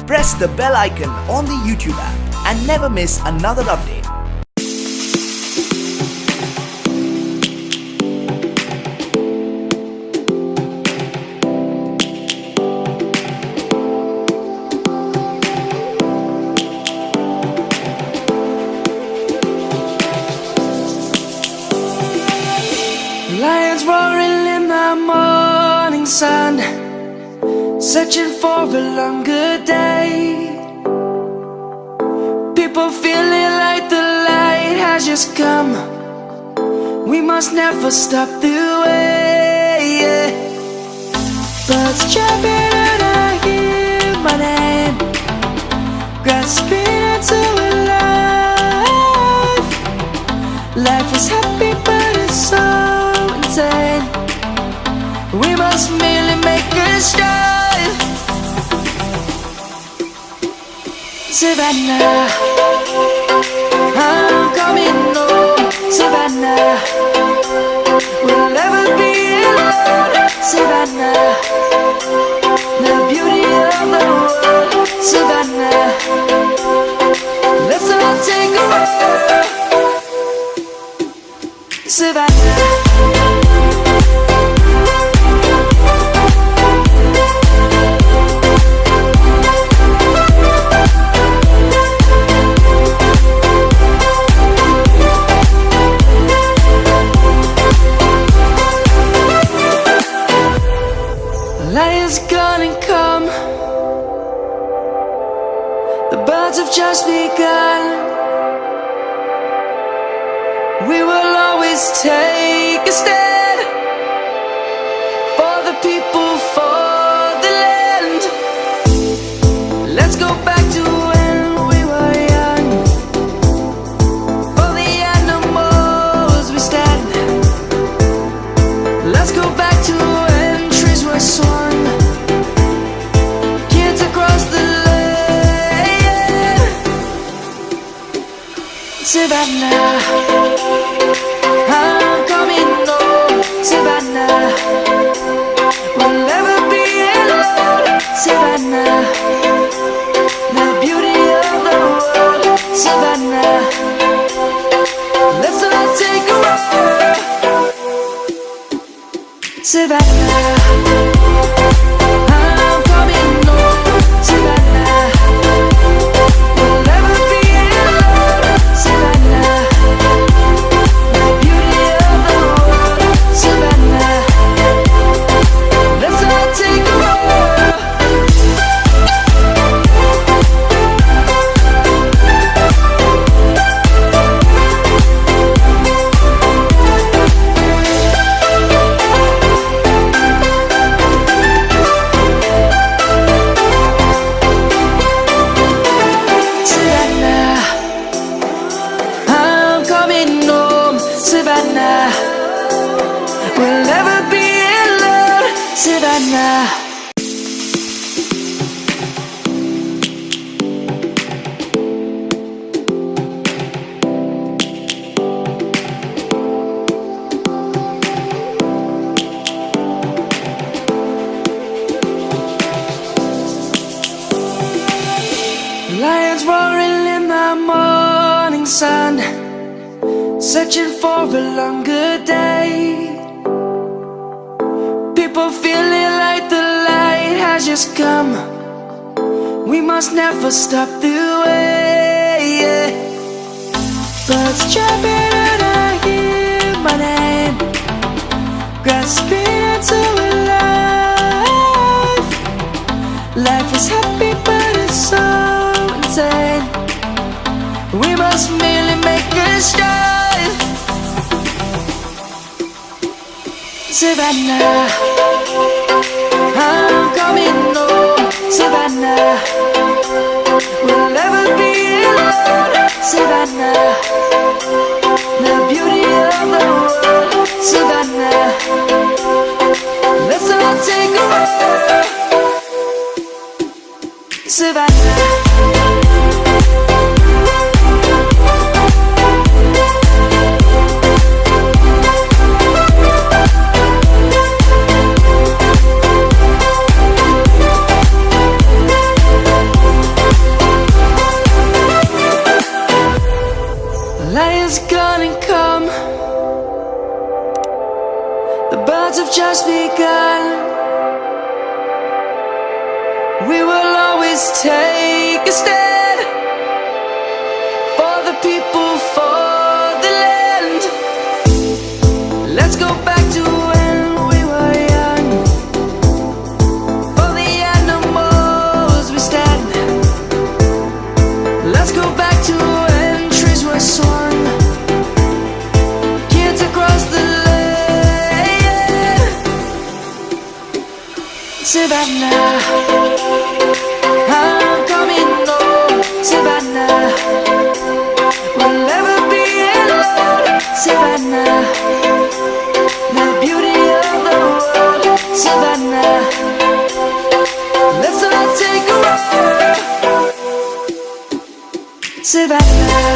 press the bell icon on the YouTube app and never miss another update. Lions roaring in the morning sun, searching for a longer day. People feeling like the light has just come. We must never stop the way. Birds chirping and I hear my name, grasping into a life. Life is happy but it's so insane. We must merely make a start. Savannah, I'm coming home. Savannah, we'll never be alone. Savannah, the beauty of the world. Savannah, let's all take a walk. Savannah. Lion's gonna come. The birds have just begun. We will always take a stand for the people, for the land. Let's go back to when we were young. For the animals we stand. Let's go back to when trees were swung. Savannah, I'm coming home. Savannah, we'll never be alone. Savannah, the beauty of the world. Savannah, let's all take a walk. Savannah, I'm coming home. Savannah, we'll never be alone. Savannah, the beauty of the world. Savannah, let's all take a walk. Savannah, I'm coming home. Savannah, we'll never be alone. Savannah. Lions roaring in the morning sun, searching for a longer day. People feeling like the light has just come. We must never stop the way. Birds chirping and I hear my name, grasping into a life. Life is happy but it's so insane. We must merely make a start. Savannah, I'm coming home. Savannah, we'll never be alone. Savannah, the beauty of the world. Savannah, let's all take a walk. Savannah. just begun. We will always take a stand for the people, for the land. Let's go back to when we were young. For the animals we stand. Let's go back to when trees were swung. Kids across the land. Savannah, I'm coming home. Savannah, we'll never be alone. Savannah, the beauty of the world. Savannah, let's all take a ride. Savannah.